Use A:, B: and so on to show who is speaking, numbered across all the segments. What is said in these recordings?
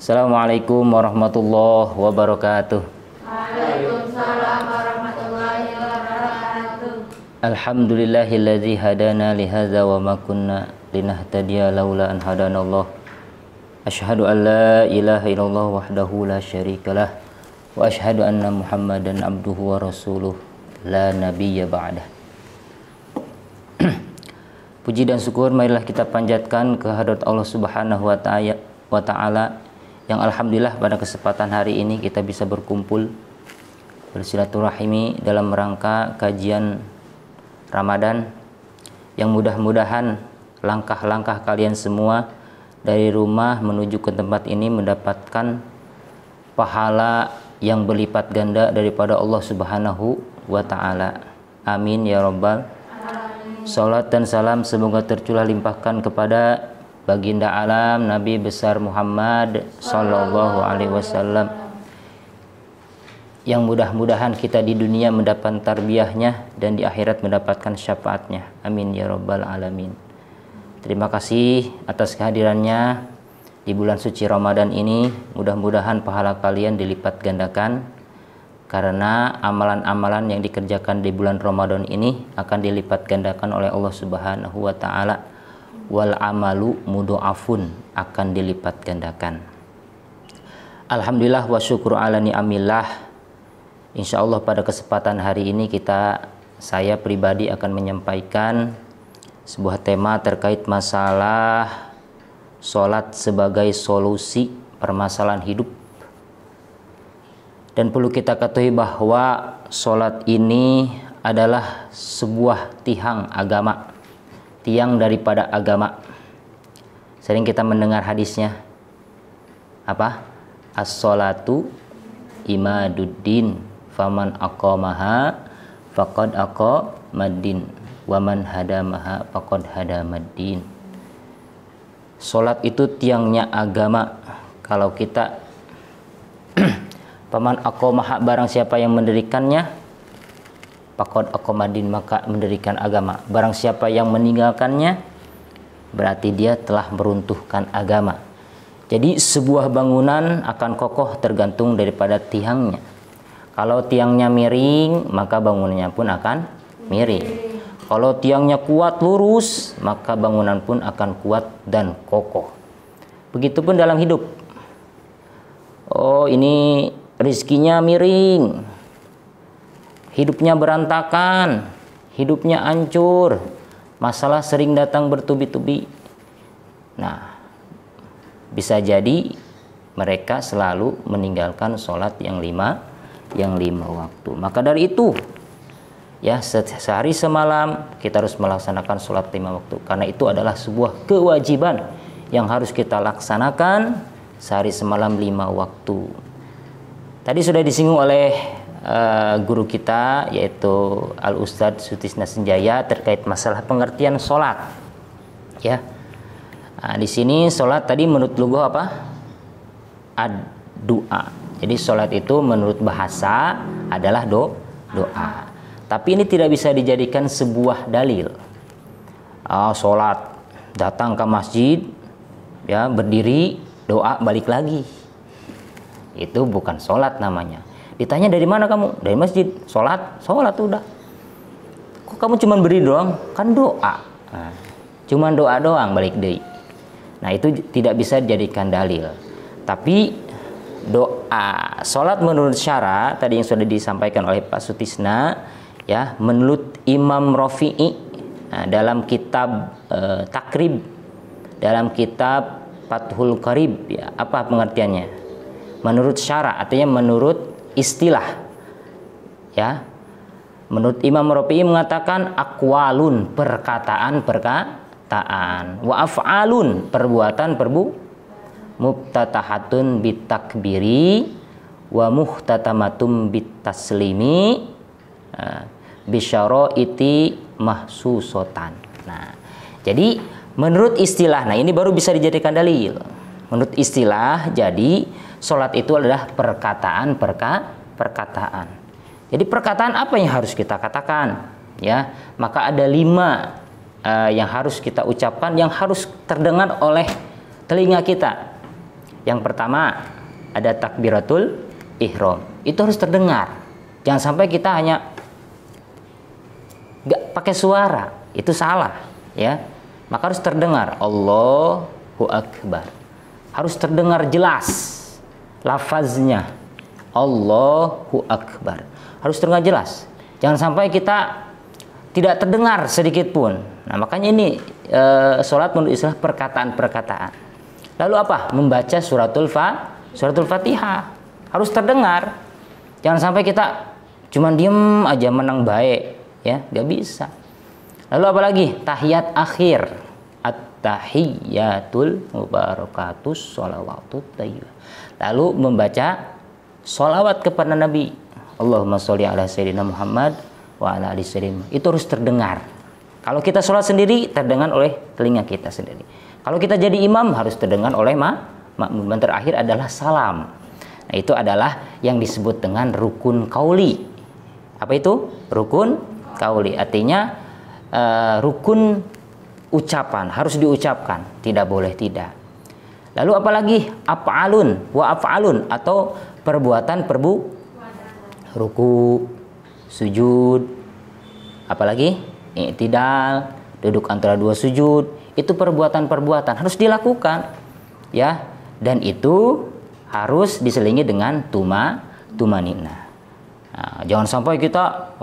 A: Assalamualaikum warahmatullahi wabarakatuh.
B: Waalaikumsalam warahmatullahi wabarakatuh.
A: Alhamdulillahilladzi hadana lihadza wa ma kunna linahtadiya laula an hadanallah. Asyhadu an la ilaha illallah wahdahu la syarikalah wa asyhadu anna Muhammadan abduhu wa rasuluh la nabiyya ba'dah. Puji dan syukur marilah kita panjatkan kehadirat Allah Subhanahu wa taala yang alhamdulillah pada kesempatan hari ini kita bisa berkumpul bersilaturahmi dalam rangka kajian Ramadan yang mudah-mudahan langkah-langkah kalian semua dari rumah menuju ke tempat ini mendapatkan pahala yang berlipat ganda daripada Allah Subhanahu wa taala. Amin ya rabbal alamin. Salat dan salam semoga tercurah limpahkan kepada baginda alam Nabi besar Muhammad sallallahu alaihi wasallam yang mudah-mudahan kita di dunia mendapat tarbiyahnya dan di akhirat mendapatkan syafaatnya. Amin ya rabbal alamin. Terima kasih atas kehadirannya di bulan suci Ramadan ini. Mudah-mudahan pahala kalian dilipat gandakan karena amalan-amalan yang dikerjakan di bulan Ramadan ini akan dilipat gandakan oleh Allah Subhanahu wa taala. Wal amalu mudha'afun, akan dilipat gandakan. Alhamdulillah wa syukur ala ni'amillah. Insyaallah pada kesempatan hari ini saya pribadi akan menyampaikan sebuah tema terkait masalah sholat sebagai solusi permasalahan hidup. Dan perlu kita ketahui bahwa sholat ini adalah sebuah tiang agama, tiang daripada agama. Sering kita mendengar hadisnya apa? As-sholatu imaduddin faman aqamaha faqad aqamaddin wa man hadamaha faqad hadamaddin. Salat itu tiangnya agama. Kalau kita faman aqamaha, barang siapa yang mendirikannya, faqad aqamaddin, maka mendirikan agama. Barang siapa yang meninggalkannya, berarti dia telah meruntuhkan agama. Jadi sebuah bangunan akan kokoh tergantung daripada tiangnya. Kalau tiangnya miring, maka bangunannya pun akan miring. Kalau tiangnya kuat lurus, maka bangunan pun akan kuat dan kokoh. Begitupun dalam hidup. Oh, ini rezekinya miring, hidupnya berantakan, hidupnya hancur, masalah sering datang bertubi-tubi. Nah, bisa jadi mereka selalu meninggalkan sholat yang lima waktu. Maka dari itu, ya, sehari semalam kita harus melaksanakan sholat 5 waktu, karena itu adalah sebuah kewajiban yang harus kita laksanakan sehari semalam 5 waktu. Tadi sudah disinggung oleh guru kita, yaitu Al-Ustadz Sutisna Senjaya, terkait masalah pengertian sholat. Ya, nah, di sini sholat tadi menurut lughah apa? Ad-du'a. Jadi sholat itu menurut bahasa adalah doa. Tapi ini tidak bisa dijadikan sebuah dalil. Sholat, datang ke masjid, ya, berdiri, doa, balik lagi. Itu bukan sholat namanya. Ditanya dari mana kamu? Dari masjid. Sholat udah. Kok kamu cuma berdiri doang? Kan doa. Nah, cuman doa doang, balik deui. Nah, itu tidak bisa dijadikan dalil. Tapi doa, sholat menurut syara tadi yang sudah disampaikan oleh Pak Sutisna, ya, menurut Imam Rafi'i, nah, dalam kitab Takrib, dalam kitab Fathul Qarib, ya, apa pengertiannya? Menurut syara artinya menurut istilah, ya. Menurut Imam Rafi'i mengatakan aqwalun, perkataan, wa af'alun, perbuatan, mubtatahatun bitakbiri wa muhtatamatun bitaslimi bisyaraiti mahsusotan. Nah, jadi menurut istilah, nah ini baru bisa dijadikan dalil. Menurut istilah, jadi sholat itu adalah perkataan. Jadi perkataan apa yang harus kita katakan? Ya, maka ada 5 yang harus kita ucapkan, yang harus terdengar oleh telinga kita. Yang pertama ada takbiratul ihram. Itu harus terdengar. Jangan sampai kita hanya nggak pakai suara, itu salah, ya. Maka harus terdengar Allahu Akbar. Harus terdengar jelas lafaznya Allahu Akbar. Harus terdengar jelas. Jangan sampai kita tidak terdengar sedikit pun. Nah, makanya ini sholat menurut istilah perkataan-perkataan. Lalu apa? Membaca suratul Fatihah. Harus terdengar. Jangan sampai kita cuman diem aja menang baik, ya, nggak bisa. Lalu apa lagi? Tahiyat akhir. At-tahiyyatul mubarakatus sholawatut thayyibah. Lalu membaca sholawat kepada Nabi. Allahumma sholli ala sayyidina Muhammad wa ala ali sayyidina. Itu harus terdengar. Kalau kita sholat sendiri, terdengar oleh telinga kita sendiri. Kalau kita jadi imam, harus terdengar oleh makmum. Dan terakhir adalah salam. Nah, itu adalah yang disebut dengan rukun qauli. Apa itu? Rukun qauli. Artinya rukun ucapan, harus diucapkan, tidak boleh tidak. Lalu apalagi af'alun wa af'alun, atau perbuatan ruku, sujud, apalagi i'tidal, duduk antara dua sujud, itu perbuatan-perbuatan harus dilakukan, ya, dan itu harus diselingi dengan tumanina. Nah, jangan sampai kita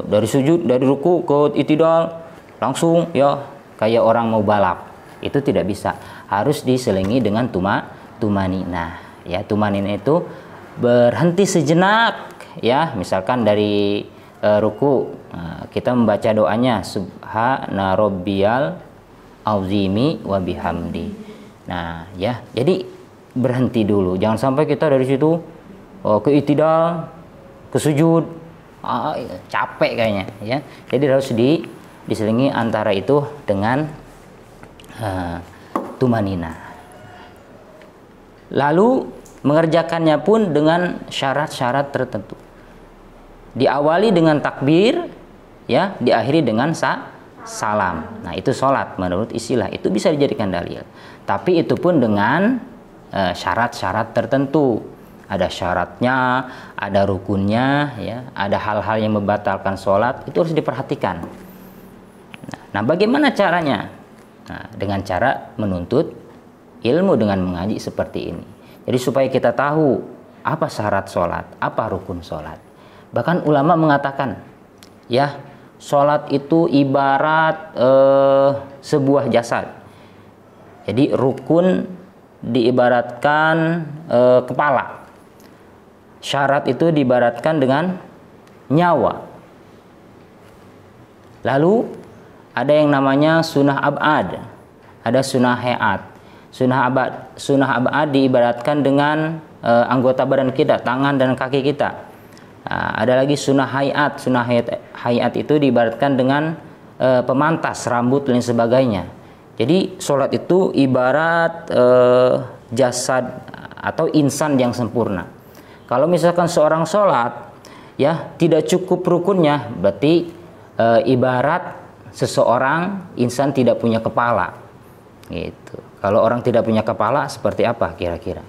A: dari sujud, dari ruku ke i'tidal langsung, ya, kayak orang mau balap. Itu tidak bisa. Harus diselingi dengan tumanina. Ya, tumanina itu berhenti sejenak, ya. Misalkan dari ruku, kita membaca doanya subhana rabbiyal azimi wa bihamdi. Nah, ya, jadi berhenti dulu. Jangan sampai kita dari situ ke i'tidal, ke sujud, capek kayaknya, ya. Jadi harus diselingi antara itu dengan tumanina. Lalu mengerjakannya pun dengan syarat-syarat tertentu. Diawali dengan takbir, ya, diakhiri dengan salam. Nah, itu sholat menurut istilah. Itu bisa dijadikan dalil. Tapi itu pun dengan syarat-syarat tertentu. Ada syaratnya, ada rukunnya, ya, ada hal-hal yang membatalkan sholat. Itu harus diperhatikan. Nah, bagaimana caranya? Nah, dengan cara menuntut ilmu dengan mengaji seperti ini. Jadi supaya kita tahu apa syarat sholat, apa rukun sholat. Bahkan ulama mengatakan, ya, sholat itu ibarat sebuah jasad. Jadi rukun diibaratkan kepala. Syarat itu diibaratkan dengan nyawa. Lalu ada yang namanya sunnah abad, ada sunnah hayat. Sunnah abad diibaratkan dengan anggota badan kita, tangan dan kaki kita. Ada lagi sunnah hayat. Sunnah hayat itu diibaratkan dengan pemantas rambut dan sebagainya. Jadi sholat itu ibarat jasad atau insan yang sempurna. Kalau misalkan seorang sholat, ya, tidak cukup rukunnya, berarti ibarat seseorang insan tidak punya kepala, gitu. Kalau orang tidak punya kepala, seperti apa kira-kira?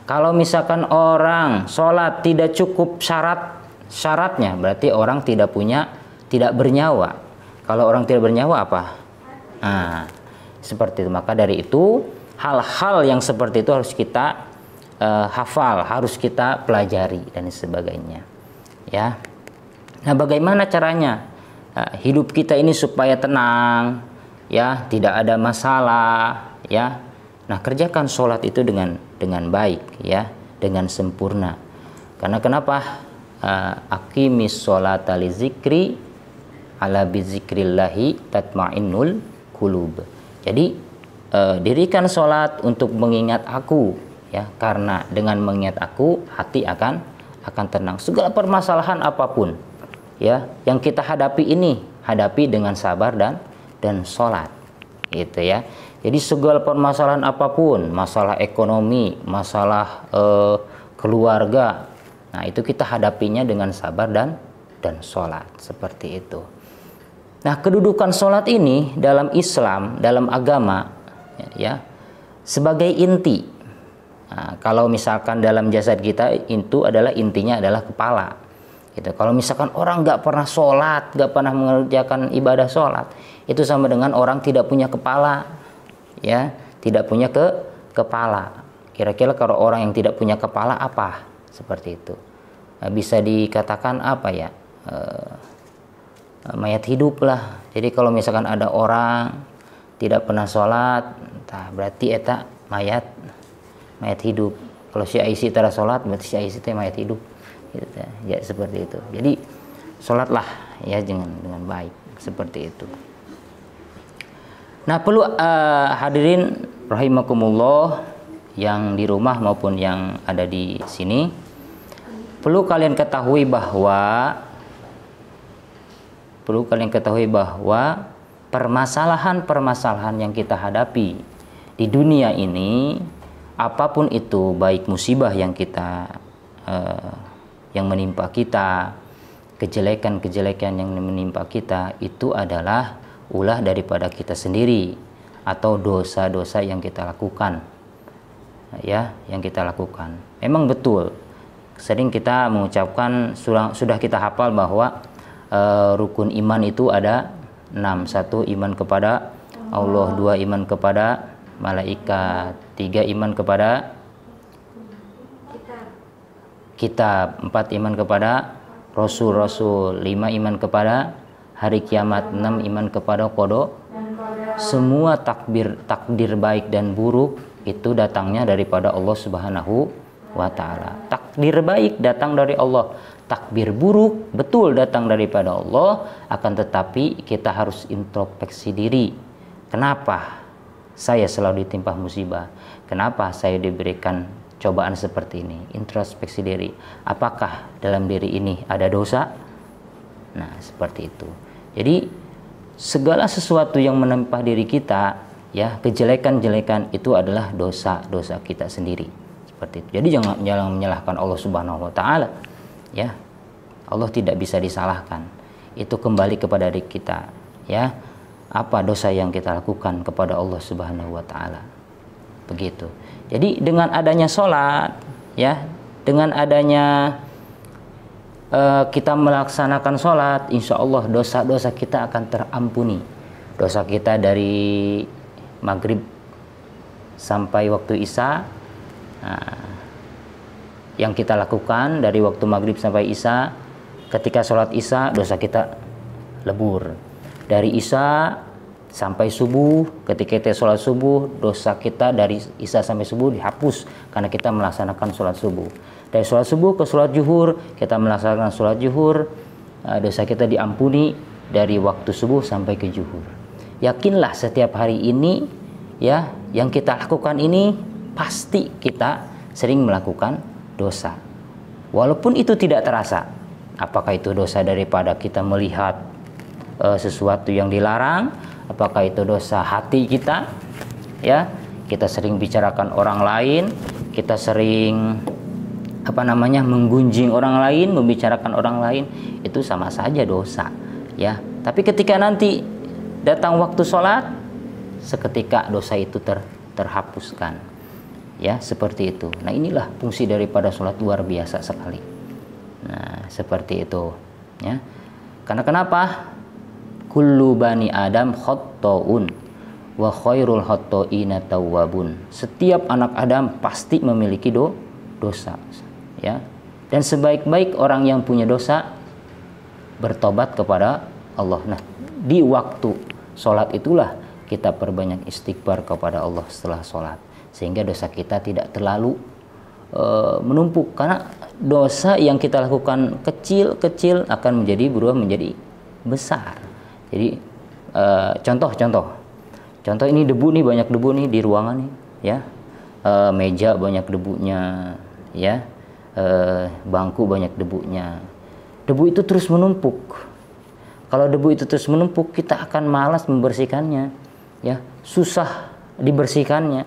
A: Kalau misalkan orang sholat tidak cukup syaratnya, berarti orang tidak bernyawa. Kalau orang tidak bernyawa apa? Nah, seperti itu. Maka dari itu hal-hal yang seperti itu harus kita hafal, harus kita pelajari dan sebagainya, ya. Nah, bagaimana caranya hidup kita ini supaya tenang, ya, tidak ada masalah, ya. Nah, kerjakan sholat itu dengan baik, ya, dengan sempurna. Karena kenapa? Aqimis sholata li zikri ala bizikrillahi tatma'innul qulub. Jadi dirikan sholat untuk mengingat aku, ya, karena dengan mengingat aku hati akan tenang. Segala permasalahan apapun, ya, yang kita hadapi ini, hadapi dengan sabar dan sholat, gitu, ya. Jadi segala permasalahan apapun, masalah ekonomi, masalah keluarga, nah itu kita hadapinya dengan sabar dan sholat, seperti itu. Nah, kedudukan sholat ini dalam Islam, dalam agama, ya, sebagai inti, Nah, kalau misalkan dalam jasad kita itu adalah intinya adalah kepala. Gitu. Kalau misalkan orang nggak pernah sholat, nggak pernah mengerjakan ibadah sholat, itu sama dengan orang tidak punya kepala, ya, tidak punya kepala. Kira-kira kalau orang yang tidak punya kepala apa? Seperti itu. Nah, bisa dikatakan apa ya? Mayat hidup lah. Jadi kalau misalkan ada orang tidak pernah sholat, berarti eta mayat hidup. Kalau si Aisyah tidak sholat, berarti si Aisyah itu mayat hidup. Gitu, ya seperti itu. Jadi sholatlah ya dengan baik seperti itu. Nah perlu hadirin rahimakumullah yang di rumah maupun yang ada di sini, perlu kalian ketahui bahwa permasalahan-permasalahan yang kita hadapi di dunia ini, apapun itu, baik musibah yang menimpa kita, kejelekan-kejelekan yang menimpa kita, itu adalah ulah daripada kita sendiri atau dosa-dosa yang kita lakukan, ya, yang kita lakukan. Memang betul, sering kita mengucapkan, sudah kita hafal bahwa rukun iman itu ada 6. 1 iman kepada Allah, 2 iman kepada malaikat, 3 iman kepada kitab, 4 iman kepada rasul-rasul, 5 iman kepada hari kiamat, 6 iman kepada qada. Semua takdir baik dan buruk itu datangnya daripada Allah Subhanahu wa ta'ala. Takdir baik datang dari Allah, takdir buruk betul datang daripada Allah, akan tetapi kita harus introspeksi diri. Kenapa saya selalu ditimpa musibah? Kenapa saya diberikan cobaan seperti ini? Introspeksi diri. Apakah dalam diri ini ada dosa? Nah, seperti itu. Jadi segala sesuatu yang menimpa diri kita, ya, kejelekan-jelekan itu adalah dosa-dosa kita sendiri. Seperti itu. Jadi jangan menyalahkan Allah Subhanahu wa taala. Ya. Allah tidak bisa disalahkan. Itu kembali kepada diri kita, ya. Apa dosa yang kita lakukan kepada Allah Subhanahu wa taala. Begitu. Jadi dengan adanya sholat, ya, dengan adanya kita melaksanakan sholat, insya Allah dosa-dosa kita akan terampuni. Dosa kita dari maghrib sampai waktu isya, yang kita lakukan dari waktu maghrib sampai isya, ketika sholat isya dosa kita lebur. Dari isya sampai subuh, ketika kita sholat subuh, dosa kita dari isya sampai subuh dihapus karena kita melaksanakan sholat subuh. Dari sholat subuh ke sholat zuhur, kita melaksanakan sholat zuhur, dosa kita diampuni dari waktu subuh sampai ke zuhur. Yakinlah setiap hari ini, ya, yang kita lakukan ini pasti kita sering melakukan dosa. Walaupun itu tidak terasa. Apakah itu dosa daripada kita melihat sesuatu yang dilarang? Apakah itu dosa hati kita? Ya, kita sering bicarakan orang lain, kita sering menggunjing orang lain, membicarakan orang lain, itu sama saja dosa, ya. Tapi ketika nanti datang waktu sholat, seketika dosa itu terhapuskan, ya, seperti itu. Nah, inilah fungsi daripada sholat, luar biasa sekali. Nah, seperti itu, ya. Karena kenapa? Kullu bani Adam khotta'un wa khairul khotta'ina tawwabun. Setiap anak Adam pasti memiliki dosa, ya. Dan sebaik-baik orang yang punya dosa bertobat kepada Allah. Nah, di waktu sholat itulah kita perbanyak istighfar kepada Allah setelah sholat, sehingga dosa kita tidak terlalu menumpuk. Karena dosa yang kita lakukan kecil-kecil akan berubah menjadi besar. Jadi contoh ini debu nih, banyak debu nih di ruangan nih, ya. Meja banyak debunya, ya. Bangku banyak debunya. Debu itu terus menumpuk. Kalau debu itu terus menumpuk, kita akan malas membersihkannya, ya, susah dibersihkannya,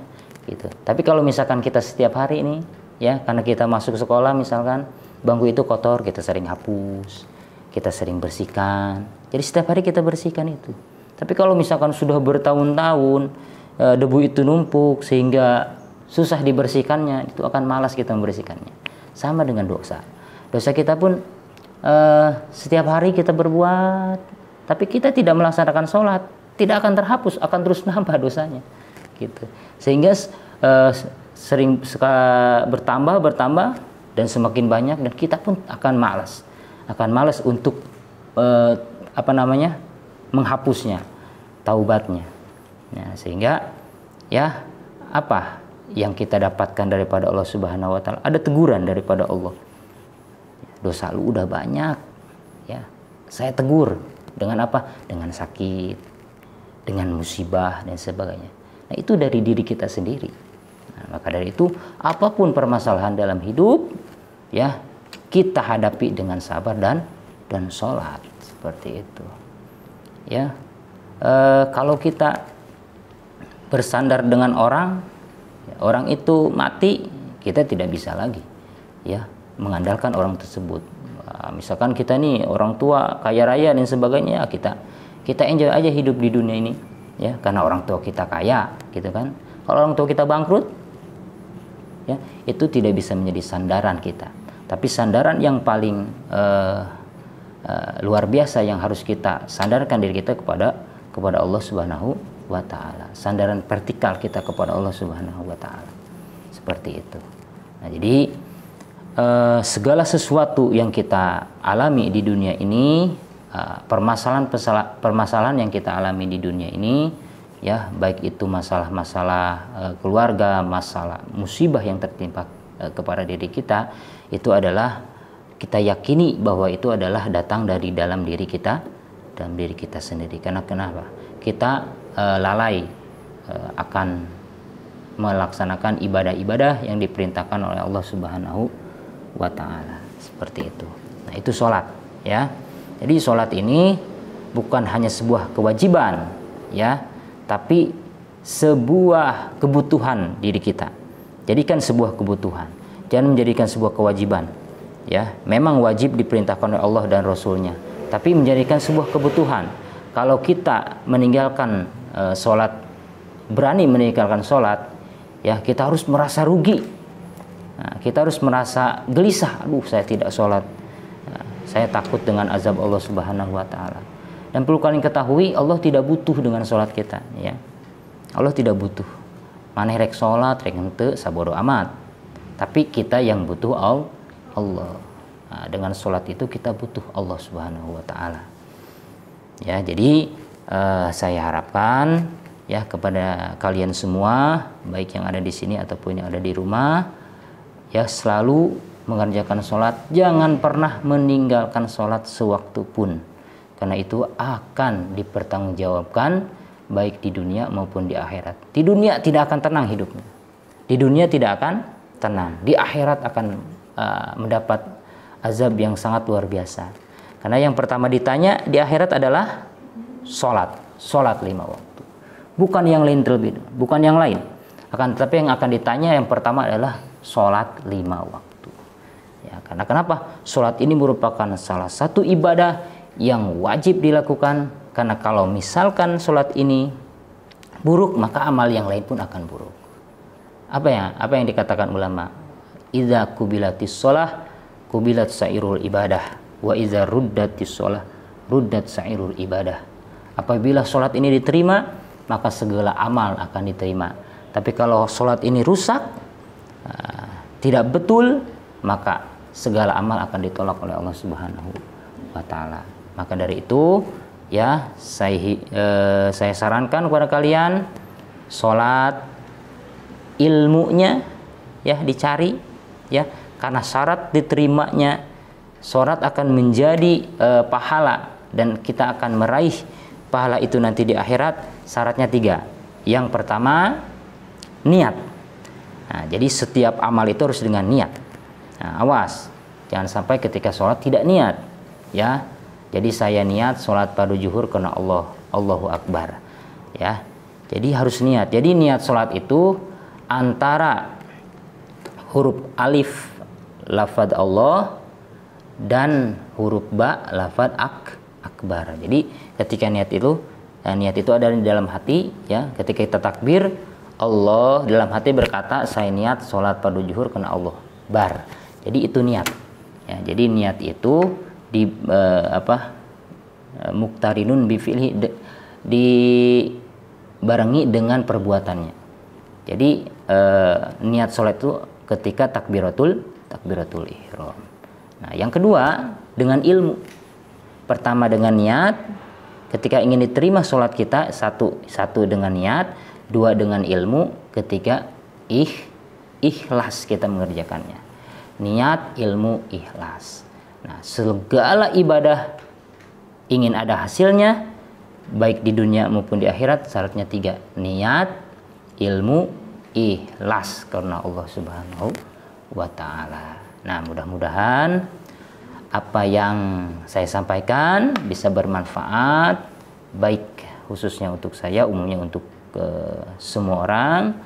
A: gitu. Tapi kalau misalkan kita setiap hari ini, ya, karena kita masuk sekolah misalkan, bangku itu kotor, kita sering hapus, kita sering bersihkan. Jadi setiap hari kita bersihkan itu. Tapi kalau misalkan sudah bertahun-tahun debu itu numpuk sehingga susah dibersihkannya, itu akan malas kita membersihkannya. Sama dengan dosa. Dosa kita pun setiap hari kita berbuat, tapi kita tidak melaksanakan sholat, tidak akan terhapus, akan terus nambah dosanya. Gitu. Sehingga sering bertambah dan semakin banyak, dan kita pun akan malas untuk menghapusnya, taubatnya. Nah, sehingga ya apa yang kita dapatkan daripada Allah Subhanahu wa taala? Ada teguran daripada Allah. Dosa lu udah banyak, ya. Saya tegur dengan apa? Dengan sakit, dengan musibah dan sebagainya. Nah, itu dari diri kita sendiri. Nah, maka dari itu, apapun permasalahan dalam hidup, ya, kita hadapi dengan sabar dan sholat, seperti itu. Ya, kalau kita bersandar dengan orang itu mati, kita tidak bisa lagi, ya, mengandalkan orang tersebut. Misalkan kita nih orang tua kaya raya dan sebagainya, kita enjoy aja hidup di dunia ini, ya, karena orang tua kita kaya, gitu kan. Kalau orang tua kita bangkrut, ya, itu tidak bisa menjadi sandaran kita. Tapi sandaran yang paling luar biasa yang harus kita sandarkan diri kita kepada Allah Subhanahu wa ta'ala. Sandaran vertikal kita kepada Allah Subhanahu wa ta'ala. Seperti itu. Nah, jadi segala sesuatu yang kita alami di dunia ini, permasalahan yang kita alami di dunia ini, ya, baik itu masalah-masalah keluarga, masalah musibah yang tertimpa kepada diri kita, itu adalah kita yakini bahwa itu adalah datang dari dalam diri kita sendiri. Karena kenapa? Kita lalai akan melaksanakan ibadah-ibadah yang diperintahkan oleh Allah Subhanahu wa ta'ala. Seperti itu. Nah, itu sholat, ya. Jadi sholat ini bukan hanya sebuah kewajiban, ya, tapi sebuah kebutuhan diri kita. Jadikan sebuah kebutuhan, jangan menjadikan sebuah kewajiban. Ya, memang wajib diperintahkan oleh Allah dan Rasulnya, tapi menjadikan sebuah kebutuhan. Kalau kita meninggalkan sholat, berani meninggalkan sholat, ya, kita harus merasa rugi. Nah, kita harus merasa gelisah. Aduh, saya tidak sholat. Nah, saya takut dengan azab Allah Subhanahu wa ta'ala. Dan perlu kalian ketahui, Allah tidak butuh dengan sholat kita, ya. Allah tidak butuh. Maneh rek sholat, rek henteu, sabodo amat. Tapi kita yang butuh Allah. Nah, dengan sholat itu kita butuh Allah Subhanahu wa ta'ala. Ya, jadi saya harapkan, ya, kepada kalian semua, baik yang ada di sini ataupun yang ada di rumah, ya, selalu mengerjakan sholat. Jangan pernah meninggalkan sholat sewaktu pun, karena itu akan dipertanggungjawabkan baik di dunia maupun di akhirat. Di dunia tidak akan tenang hidupnya, di dunia tidak akan tenang, di akhirat akan mendapat azab yang sangat luar biasa. Karena yang pertama ditanya di akhirat adalah sholat 5 waktu, bukan yang lain terlebih, bukan yang lain. Akan tetapi yang akan ditanya yang pertama adalah sholat 5 waktu. Ya, karena kenapa? Sholat ini merupakan salah satu ibadah yang wajib dilakukan. Karena kalau misalkan sholat ini buruk, maka amal yang lain pun akan buruk. Apa yang dikatakan ulama? Idza kubilatis sholah kubilat sairul ibadah, wa idza ruddatis sholah ruddat sairul ibadah. Apabila sholat ini diterima, maka segala amal akan diterima. Tapi kalau sholat ini rusak, tidak betul, maka segala amal akan ditolak oleh Allah Subhanahu wa ta'ala. Maka dari itu, ya, saya sarankan kepada kalian, sholat ilmunya, ya, dicari, ya, karena syarat diterimanya sholat akan menjadi pahala, dan kita akan meraih pahala itu nanti di akhirat. Syaratnya 3. Yang pertama, niat. Nah, jadi setiap amal itu harus dengan niat. Nah, awas, jangan sampai ketika sholat tidak niat, ya. Jadi saya niat sholat fardu zuhur karena Allah, Allahu Akbar, ya. Jadi harus niat. Jadi niat sholat itu antara huruf alif lafadz Allah dan huruf ba lafadz akbar. Jadi ketika niat itu ada di dalam hati, ya. Ketika kita takbir Allah, dalam hati berkata saya niat sholat fardu zuhur karena Allah. Bar. Jadi itu niat. Ya, jadi niat itu di muktarinun bi fi'li, dibarengi dengan perbuatannya. Jadi niat sholat itu ketika takbiratul ihram. Nah, yang kedua dengan ilmu. Pertama dengan niat, ketika ingin diterima sholat kita, satu dengan niat, dua dengan ilmu, ketika ikhlas kita mengerjakannya. Niat, ilmu, ikhlas. Nah, segala ibadah ingin ada hasilnya, baik di dunia maupun di akhirat, syaratnya 3. Niat, ilmu, ikhlas karena Allah Subhanahu wa ta'ala. Nah, mudah-mudahan apa yang saya sampaikan bisa bermanfaat, baik khususnya untuk saya, umumnya untuk semua orang.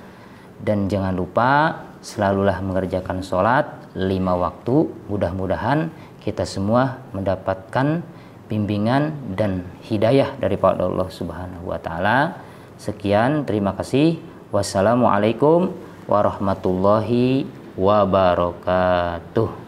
A: Dan jangan lupa selalulah mengerjakan sholat 5 waktu. Mudah-mudahan kita semua mendapatkan bimbingan dan hidayah daripada Allah Subhanahu wa ta'ala. Sekian, terima kasih. Wassalamualaikum warahmatullahi wabarakatuh.